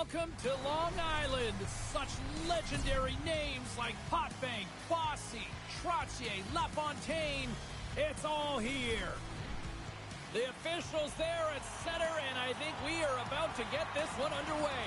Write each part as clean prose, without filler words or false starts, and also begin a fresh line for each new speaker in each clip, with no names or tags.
Welcome to Long Island. Such legendary names like Potvin, Bossy, Trottier, LaFontaine. It's all here. The officials there at center, and I think we are about to get this one underway.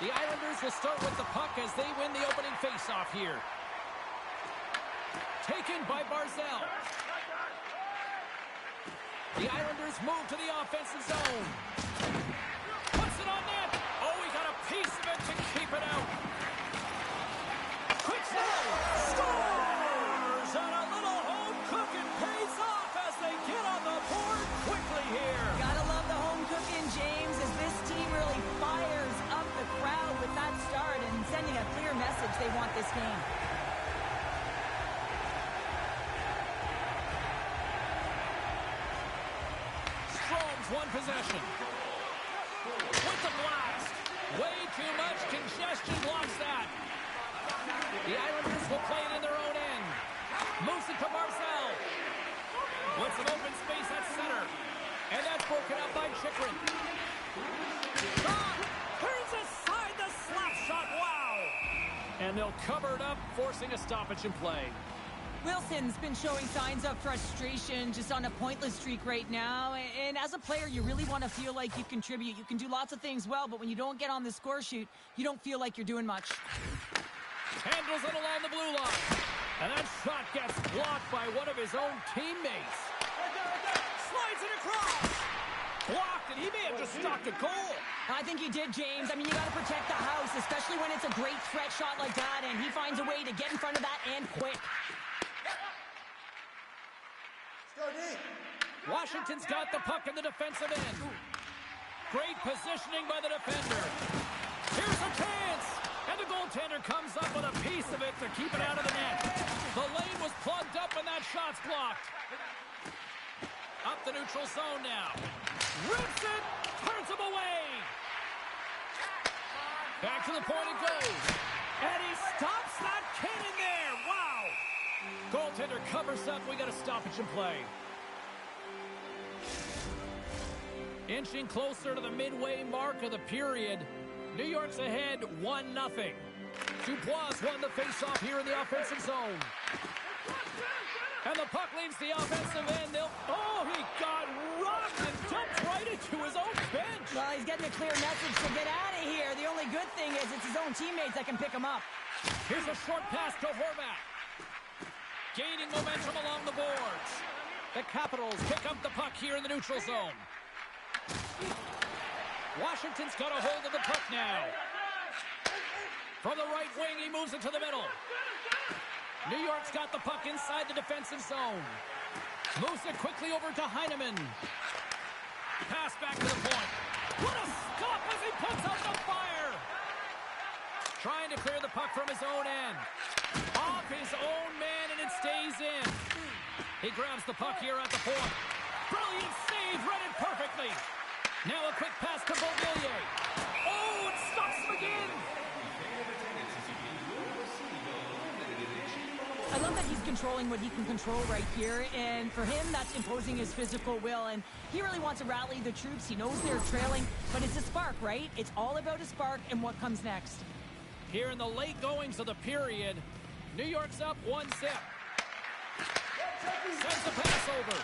The Islanders will start with the puck as they win the opening faceoff here. Taken by Barzal. The Islanders move to the offensive zone. Puts it on net. Oh, he got a piece of it to keep it out. Quick save. Scores! And a little home cooking pays off as they get on the board quickly here.
Gotta love the home cooking, James, as this team really fires up the crowd with that start and sending a clear message they want this game.
One possession. With the blast. Way too much congestion blocks that. The Islanders will play it in their own end. Moves it to Barzal. With some open space at center. And that's broken up by Chychrun. Turns aside the slap shot. Wow. And they'll cover it up, forcing a stoppage in play.
Wilson's been showing signs of frustration, just on a pointless streak right now. And as a player, you really want to feel like you contribute. You can do lots of things well, but when you don't get on the score sheet, you don't feel like you're doing much.
Handles it along the blue line. And that shot gets blocked by one of his own teammates. Slides it across. Blocked, and he may have just stopped a goal.
I think he did, James. I mean, you got to protect the house, especially when it's a great threat shot like that, and he finds a way to get in front of that and quick.
Washington's got the puck in the defensive end. Great positioning by the defender. Here's a chance. And the goaltender comes up with a piece of it to keep it out of the net. The lane was plugged up and that shot's blocked. Up the neutral zone now. Rips it. Turns him away. Back to the point it goes. And he stops that cannon there. Wow. Goaltender covers up. We got a stoppage in play. Inching closer to the midway mark of the period. New York's ahead 1-0. Dubois won the faceoff here in the offensive zone. And the puck leaves the offensive end. Oh, he got rocked and dumped right into his own bench.
Well, he's getting a clear message to get out of here. The only good thing is it's his own teammates that can pick him up.
Here's a short pass to Horvat. Gaining momentum along the boards. The Capitals pick up the puck here in the neutral zone. Washington's got a hold of the puck now. From the right wing, he moves it to the middle. New York's got the puck inside the defensive zone. Moves it quickly over to Heineman. Pass back to the point. What a stop as he puts up the fire. Trying to clear the puck from his own end. Off his own man, and it stays in. He grabs the puck here at the point. Brilliant save, read it perfectly. Now a quick pass to Beauvillier. Oh, it stops him again.
I love that he's controlling what he can control right here, and for him, that's imposing his physical will, and he really wants to rally the troops. He knows they're trailing, but it's a spark, right? It's all about a spark and what comes next.
Here in the late goings of the period, New York's up 1-0. Sends the pass over.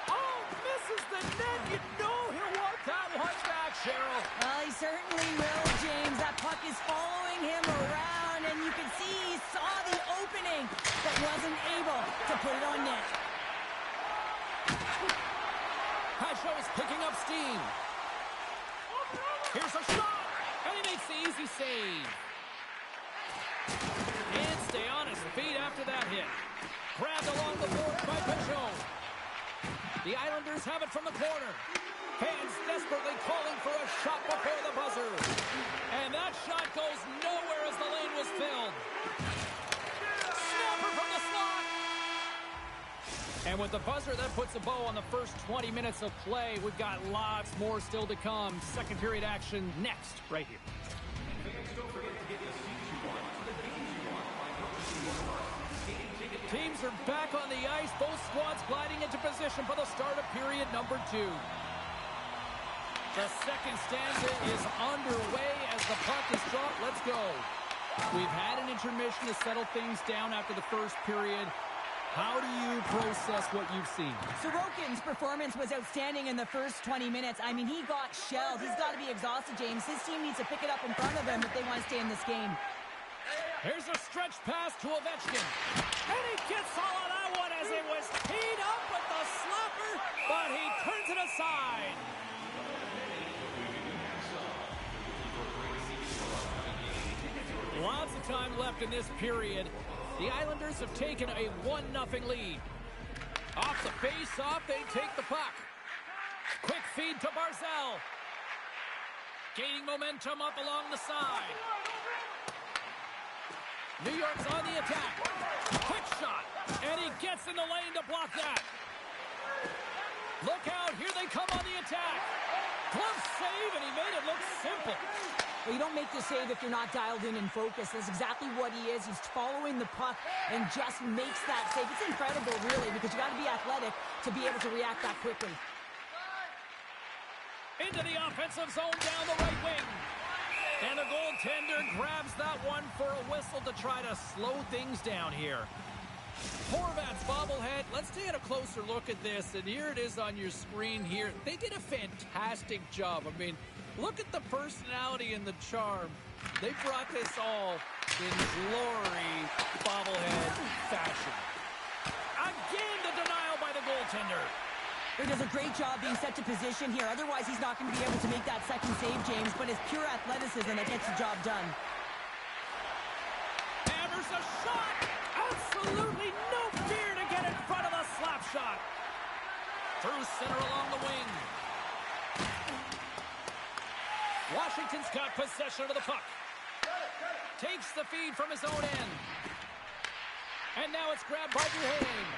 Oh, misses the net. You know he'll want that one back, Cheryl.
Well, he certainly will, James. That puck is following him around, and you can see he saw the opening, but wasn't able to put it on net.
Pacho is picking up steam. Here's a shot, and he makes the easy save. And stay on his feet after that hit. Grabbed along the boards by Pacho. The Islanders have it from the corner. Fans desperately calling for a shot before the buzzer. And that shot goes nowhere as the lane was filled. Snapper from the slot. And with the buzzer, that puts a bow on the first 20 minutes of play. We've got lots more still to come. Second period action next, right here. Teams are back on the ice. Both squads gliding into position for the start of period number 2. The second stanza is underway as the puck is dropped. Let's go. We've had an intermission to settle things down after the first period. How do you process what you've seen?
Sorokin's performance was outstanding in the first 20 minutes. I mean, he got shelled. He's got to be exhausted, James. His team needs to pick it up in front of him if they want to stay in this game.
Here's a stretch pass to Ovechkin. And he gets all of that one as it was teed up with the slapper, but he turns it aside. Lots of time left in this period. The Islanders have taken a 1-0 lead. Off the face-off, they take the puck. Quick feed to Barzal. Gaining momentum up along the side. New York's on the attack. Quick shot. And he gets in the lane to block that. Look out. Here they come on the attack. Glove save, and he made it look simple.
Well, you don't make the save if you're not dialed in and focused. That's exactly what he is. He's following the puck and just makes that save. It's incredible, really, because you got to be athletic to be able to react that quickly.
Into the offensive zone down the right wing. And the goaltender grabs that one for a whistle to try to slow things down here. Horvat's bobblehead. Let's take a closer look at this. And here it is on your screen here. They did a fantastic job. I mean, look at the personality and the charm. They brought this all in glory bobblehead fashion. Again, the denial by the goaltender.
He does a great job being set to position here. Otherwise, he's not going to be able to make that second save, James. But it's pure athleticism that gets the job done.
Hammers a shot. Absolutely no fear to get in front of the slap shot. Through center along the wing. Washington's got possession of the puck. Takes the feed from his own end. And now it's grabbed by Duhane.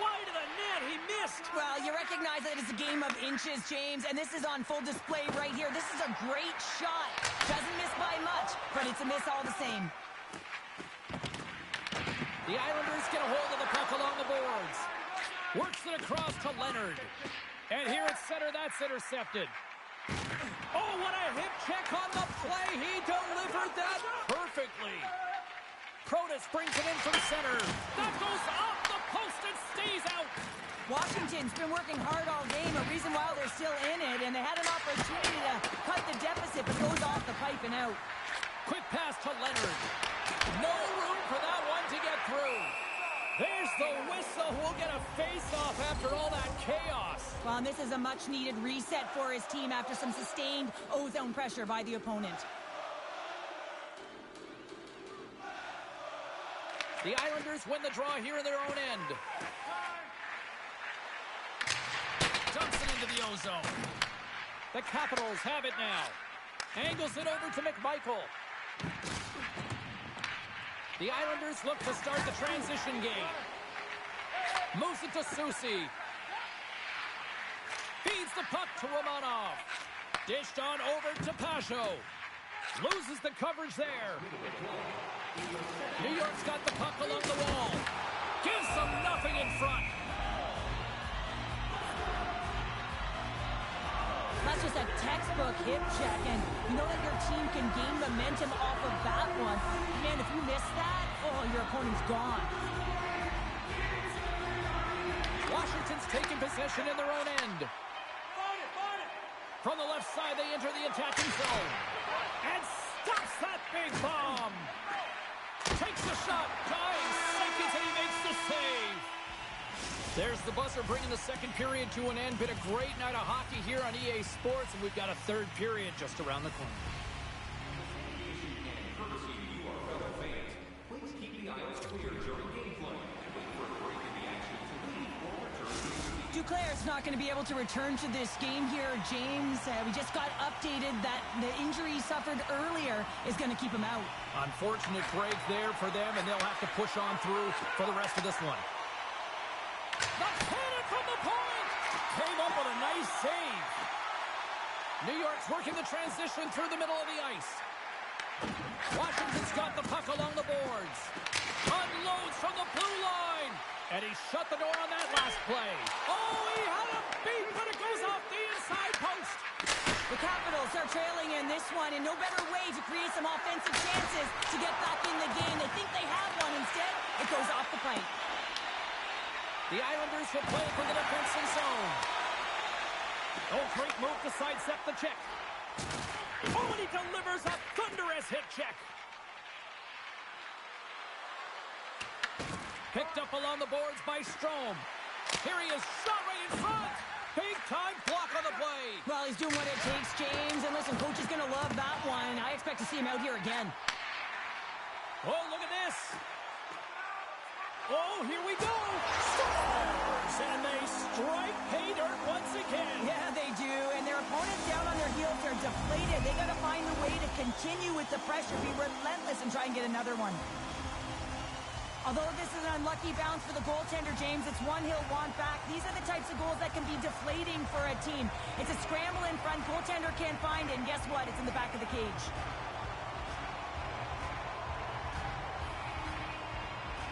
Wide of the net, he missed.
Well, you recognize that it's a game of inches, James, and this is on full display right here. This is a great shot. Doesn't miss by much, but it's a miss all the same.
The Islanders get a hold of the puck along the boards. Works it across to Leonard. And here at center, that's intercepted. Oh, what a hip check on the play. He delivered that perfectly. Protas brings it in from center. That goes off the post and stays out.
Washington's been working hard all game, a reason why they're still in it, and they had an opportunity to cut the deficit, but goes off the pipe and out.
Quick pass to Leonard. No room for that one to get through. There's the whistle. We'll get a face-off after all that chaos.
Well, and this is a much-needed reset for his team after some sustained O-zone pressure by the opponent.
The Islanders win the draw here in their own end. Dumps it into the O-zone. The Capitals have it now. Angles it over to McMichael. The Islanders look to start the transition game. Moves it to Soucy. Feeds the puck to Romanov. Dished on over to Pajot. Loses the coverage there. New York's got the puck along the wall. Gives them nothing in front.
That's just a textbook hip check, and you know that your team can gain momentum off of that one. Man, if you miss that, oh, your opponent's gone.
Washington's taking possession in their own end. From the left side, they enter the attacking zone. And stops that big bomb. Takes the shot, dying seconds, and he makes the save. There's the buzzer bringing the second period to an end. Been a great night of hockey here on EA Sports, and we've got a third period just around the corner.
Duclair's not going to be able to return to this game here, James. We just got updated that the injury he suffered earlier is going to keep him out.
Unfortunate break there for them, and they'll have to push on through for the rest of this one. The cannon from the point! Came up with a nice save. New York's working the transition through the middle of the ice. Washington's got the puck along the boards. Unloads from the blue line. And he shut the door on that last play. Oh, he had a beat, but it goes off the inside post.
The Capitals are trailing in this one, and no better way to create some offensive chances to get back in the game. They think they have one. Instead, it goes off the pipe.
The Islanders will play for the defensive zone. Oh, great move to sidestep the check. Oh, and he delivers a thunderous hit check. Picked up along the boards by Strome. Here he is, shot right in front. Big-time block on the play.
Well, he's doing what it takes, James. And listen, coach is going to love that one. I expect to see him out here again.
Oh, look at this. Oh, here we go. Scores! And they strike pay dirt once again.
Yeah, they do. And their opponents down on their heels are deflated. They got to find a way to continue with the pressure, be relentless, and try and get another one. Although this is an unlucky bounce for the goaltender, James, it's one he'll want back. These are the types of goals that can be deflating for a team. It's a scramble in front, goaltender can't find it, and guess what? It's in the back of the cage.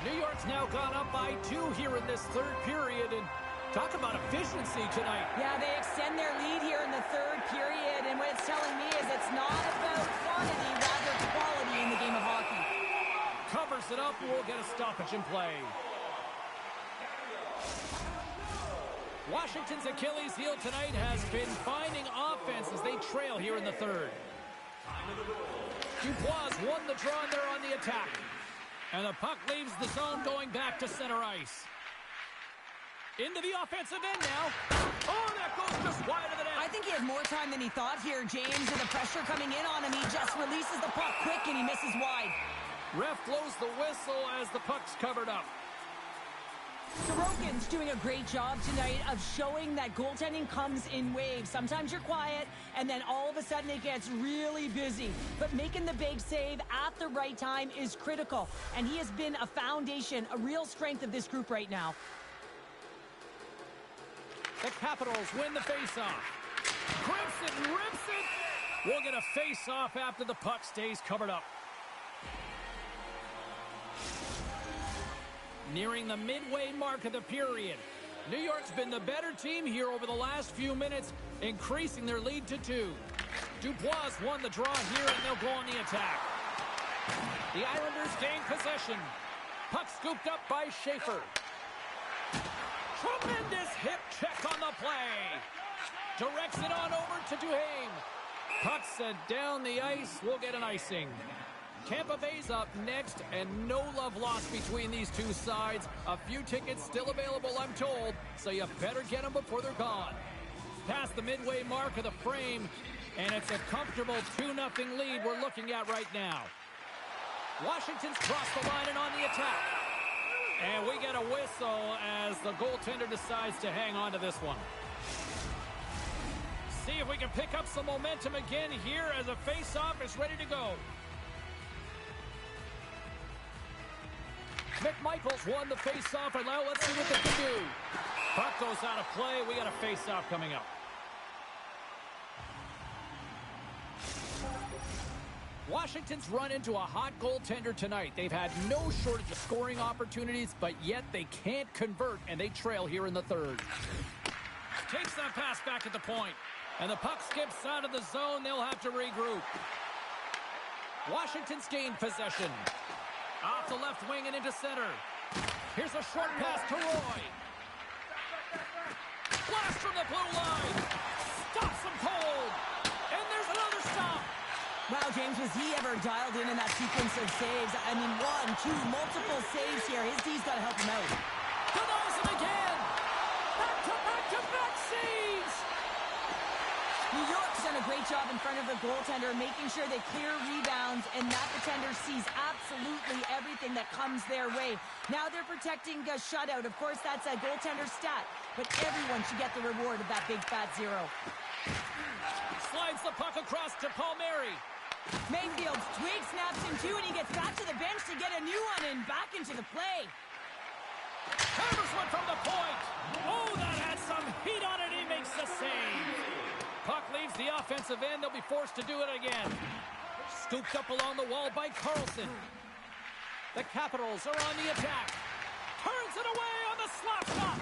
New York's now gone up by 2 here in this third period, and talk about efficiency tonight.
Yeah, they extend their lead here in the third period, and what it's telling me is it's not about quantity, rather quality in the game of hockey.
Covers it up, and we'll get a stoppage in play. Washington's Achilles heel tonight has been finding offense as they trail here in the third. Dubois won the draw, and they're on the attack. And the puck leaves the zone going back to center ice. Into the offensive end now. Oh, that goes just wide of the net.
I think he had more time than he thought here, James, and the pressure coming in on him. He just releases the puck quick, and he misses wide.
Ref blows the whistle as the puck's covered up.
Sorokin's doing a great job tonight of showing that goaltending comes in waves. Sometimes you're quiet, and then all of a sudden it gets really busy. But making the big save at the right time is critical, and he has been a foundation, a real strength of this group right now.
The Capitals win the faceoff. Grips it and rips it. We'll get a face-off after the puck stays covered up. Nearing the midway mark of the period. New York's been the better team here over the last few minutes, increasing their lead to 2. Dubois won the draw here, and they'll go on the attack. The Islanders gain possession. Puck scooped up by Schaefer. Tremendous hip check on the play. Directs it on over to Duhaime. Puck set down the ice. We'll get an icing. Tampa Bay's up next, and no love lost between these two sides. A few tickets still available, I'm told, so you better get them before they're gone. Past the midway mark of the frame, and it's a comfortable 2-0 lead we're looking at right now. Washington's crossed the line and on the attack. And we get a whistle as the goaltender decides to hang on to this one. See if we can pick up some momentum again here as a face-off is ready to go. McMichael's won the face-off, and now let's see what they can do. Puck goes out of play. We got a face-off coming up. Washington's run into a hot goaltender tonight. They've had no shortage of scoring opportunities, but yet they can't convert, and they trail here in the third. Takes that pass back at the point, and the puck skips out of the zone. They'll have to regroup. Washington's gained possession. Off the left wing and into center. Here's a short pass to Roy. Blast from the blue line. Stops him cold. And there's another stop.
Wow, James, was he ever dialed in that sequence of saves? I mean, 1, 2, multiple saves here. His D's got to help him out.
Denies him again. Back-to-back saves.
New York's done a great job in front of the goaltender, making sure they clear rebounds, and that defender sees absolutely everything that comes their way. Now they're protecting a shutout. Of course, that's a goaltender stat, but everyone should get the reward of that big fat 0.
Slides the puck across to Palmieri.
Mayfield's twig snaps him too, and he gets back to the bench to get a new one and back into the play.
Hammers one from the point. Oh, that had some heat on it. He makes the save. Puck leaves the offensive end. They'll be forced to do it again. Scooped up along the wall by Carlson. The Capitals are on the attack. Turns it away on the slap shot.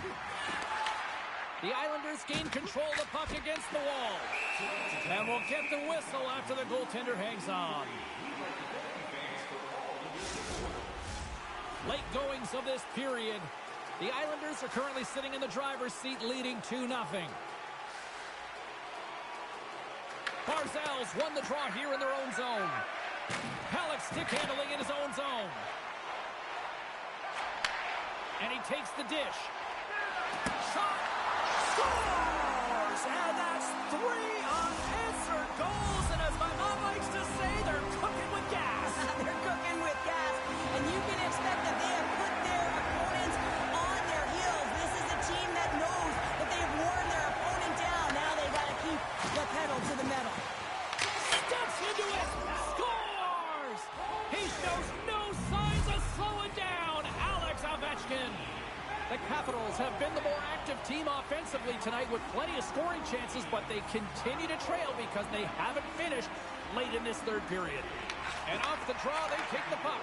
The Islanders gain control of the puck against the wall. And we'll get the whistle after the goaltender hangs on. Late goings of this period. The Islanders are currently sitting in the driver's seat leading 2-0. Barzal's won the draw here in their own zone. Halleck stick handling in his own zone. And he takes the dish. Shot! Scores! And that's 3 unanswered goals. And as my mom likes to say, they're cooking with gas.
They're cooking with gas. And you can expect that they have put their opponents on their heels. This is a team that knows that they've worn their opponent down. Now they've got to keep the pedal to the metal.
Steps into it. Scores! He shows no signs of slowing down. Alex Ovechkin. The Capitals have been the more active team offensively tonight with plenty of scoring chances, but they continue to trail because they haven't finished late in this third period. And off the draw, they kick the puck.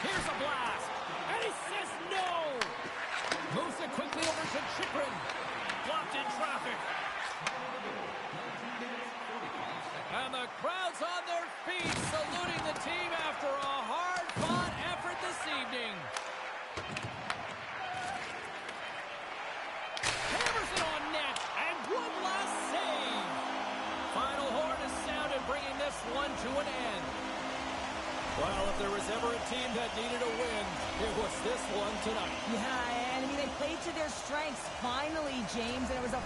Here's a blast. And he says no. Moves it quickly over to Chychrun. Blocked in traffic. And the crowd's on their feet, saluting the team after a hard-fought effort this evening. Hammers it on net, and one last save. Final horn is sounded, bringing this one to an end. Well, if there was ever a team that needed a win, it was this one tonight.
Yeah, and I mean, they played to their strengths finally, James, and it was a